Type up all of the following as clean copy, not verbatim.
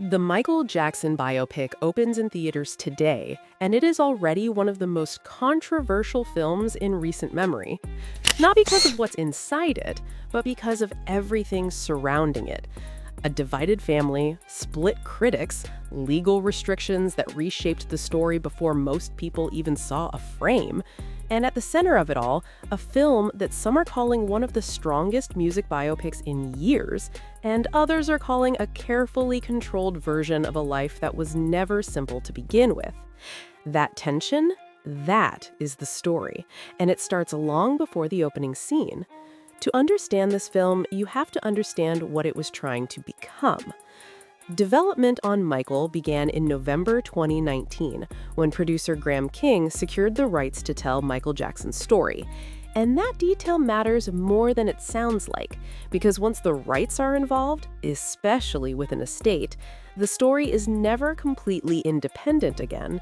The Michael Jackson biopic opens in theaters today, and it is already one of the most controversial films in recent memory. Not because of what's inside it, but because of everything surrounding it. A divided family, split critics, legal restrictions that reshaped the story before most people even saw a frame, and at the center of it all, a film that some are calling one of the strongest music biopics in years, and others are calling a carefully controlled version of a life that was never simple to begin with. That tension, that is the story, and it starts long before the opening scene. To understand this film, you have to understand what it was trying to become. Development on Michael began in November 2019, when producer Graham King secured the rights to tell Michael Jackson's story. And that detail matters more than it sounds like, because once the rights are involved, especially with an estate, the story is never completely independent again.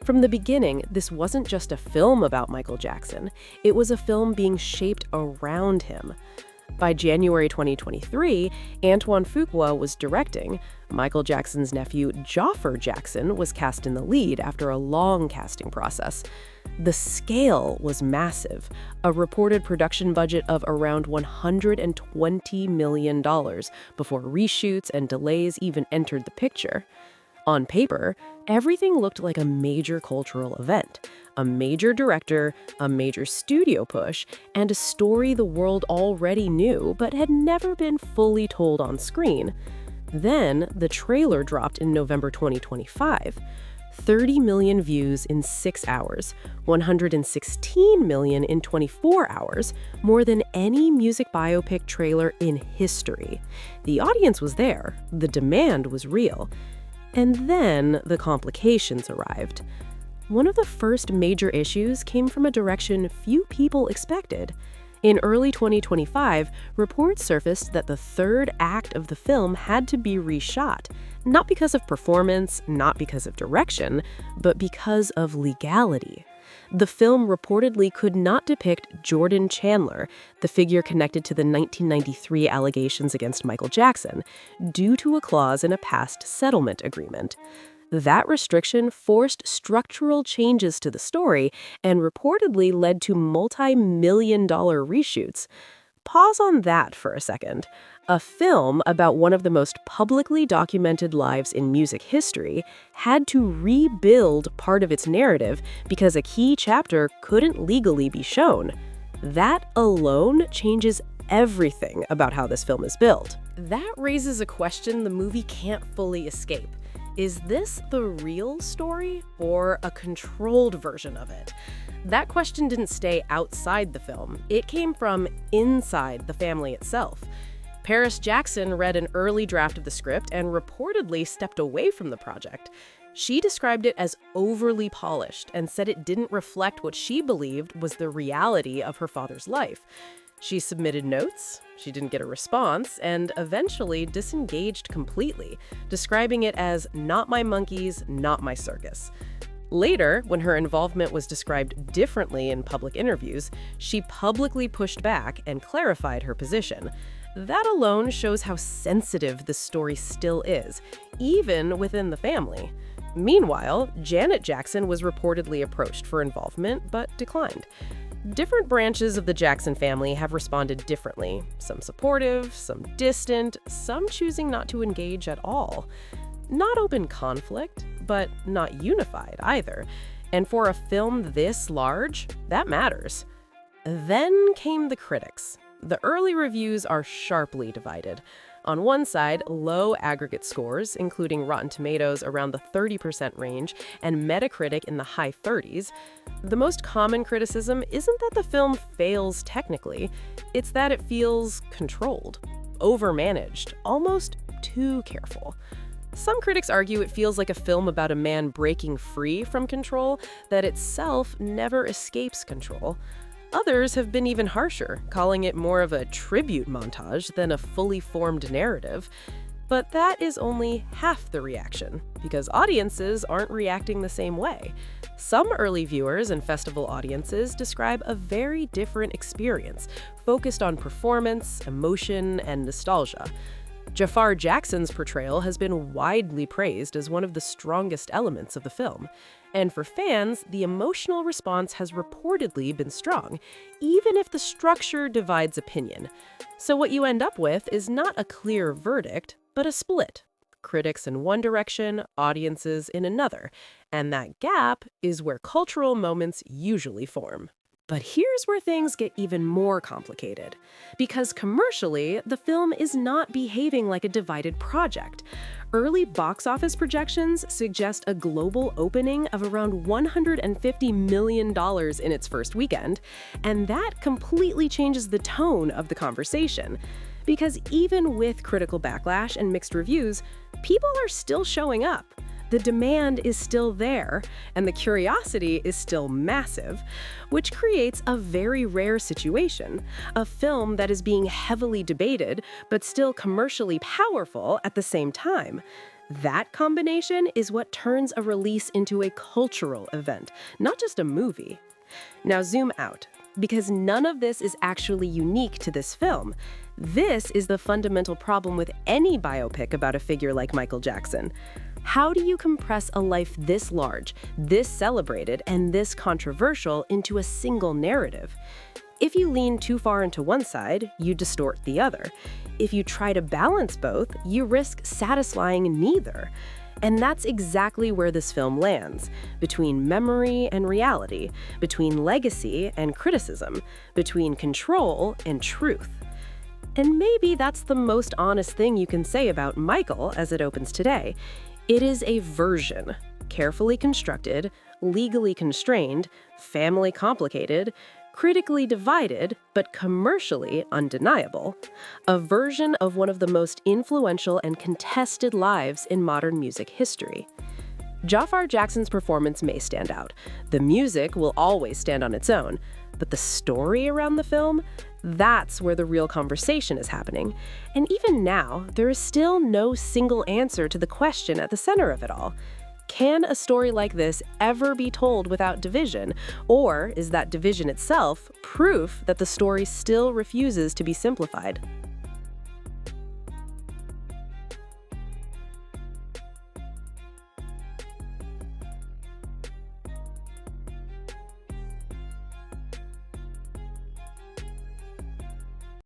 From the beginning, this wasn't just a film about Michael Jackson. It was a film being shaped around him. By January 2023, Antoine Fuqua was directing. Michael Jackson's nephew, Joffer Jackson, was cast in the lead after a long casting process. The scale was massive, a reported production budget of around $120 million before reshoots and delays even entered the picture. On paper, everything looked like a major cultural event. A major director, a major studio push, and a story the world already knew but had never been fully told on screen. Then, the trailer dropped in November 2025. 30 million views in 6 hours, 116 million in 24 hours, more than any music biopic trailer in history. The audience was there, the demand was real. And then the complications arrived. One of the first major issues came from a direction few people expected. In early 2025, reports surfaced that the third act of the film had to be reshot, not because of performance, not because of direction, but because of legality. The film reportedly could not depict Jordan Chandler, the figure connected to the 1993 allegations against Michael Jackson, due to a clause in a past settlement agreement. That restriction forced structural changes to the story and reportedly led to multi-million-dollar reshoots. Pause on that for a second. A film about one of the most publicly documented lives in music history had to rebuild part of its narrative because a key chapter couldn't legally be shown. That alone changes everything about how this film is built. That raises a question the movie can't fully escape. Is this the real story or a controlled version of it? That question didn't stay outside the film. It came from inside the family itself. Paris Jackson read an early draft of the script and reportedly stepped away from the project. She described it as overly polished and said it didn't reflect what she believed was the reality of her father's life. She submitted notes, she didn't get a response, and eventually disengaged completely, describing it as "not my monkeys, not my circus." Later, when her involvement was described differently in public interviews, she publicly pushed back and clarified her position. That alone shows how sensitive this story still is, even within the family. Meanwhile, Janet Jackson was reportedly approached for involvement, but declined. Different branches of the Jackson family have responded differently, some supportive, some distant, some choosing not to engage at all. Not open conflict, but not unified either. And for a film this large, that matters. Then came the critics. The early reviews are sharply divided. On one side, low aggregate scores, including Rotten Tomatoes around the 30% range and Metacritic in the high 30s. The most common criticism isn't that the film fails technically, it's that it feels controlled, overmanaged, almost too careful. Some critics argue it feels like a film about a man breaking free from control that itself never escapes control. Others have been even harsher, calling it more of a tribute montage than a fully formed narrative. But that is only half the reaction, because audiences aren't reacting the same way. Some early viewers and festival audiences describe a very different experience, focused on performance, emotion, and nostalgia. Jafar Jackson's portrayal has been widely praised as one of the strongest elements of the film. And for fans, the emotional response has reportedly been strong, even if the structure divides opinion. So what you end up with is not a clear verdict, but a split. Critics in one direction, audiences in another. And that gap is where cultural moments usually form. But here's where things get even more complicated. Because commercially, the film is not behaving like a divided project. Early box office projections suggest a global opening of around $150 million in its first weekend, and that completely changes the tone of the conversation. Because even with critical backlash and mixed reviews, people are still showing up. The demand is still there, and the curiosity is still massive, which creates a very rare situation, a film that is being heavily debated, but still commercially powerful at the same time. That combination is what turns a release into a cultural event, not just a movie. Now zoom out, because none of this is actually unique to this film. This is the fundamental problem with any biopic about a figure like Michael Jackson. How do you compress a life this large, this celebrated, and this controversial into a single narrative? If you lean too far into one side, you distort the other. If you try to balance both, you risk satisfying neither. And that's exactly where this film lands, between memory and reality, between legacy and criticism, between control and truth. And maybe that's the most honest thing you can say about Michael as it opens today. It is a version, carefully constructed, legally constrained, family complicated, critically divided, but commercially undeniable. A version of one of the most influential and contested lives in modern music history. Jafar Jackson's performance may stand out. The music will always stand on its own. But the story around the film, that's where the real conversation is happening. And even now, there is still no single answer to the question at the center of it all. Can a story like this ever be told without division? Or is that division itself proof that the story still refuses to be simplified?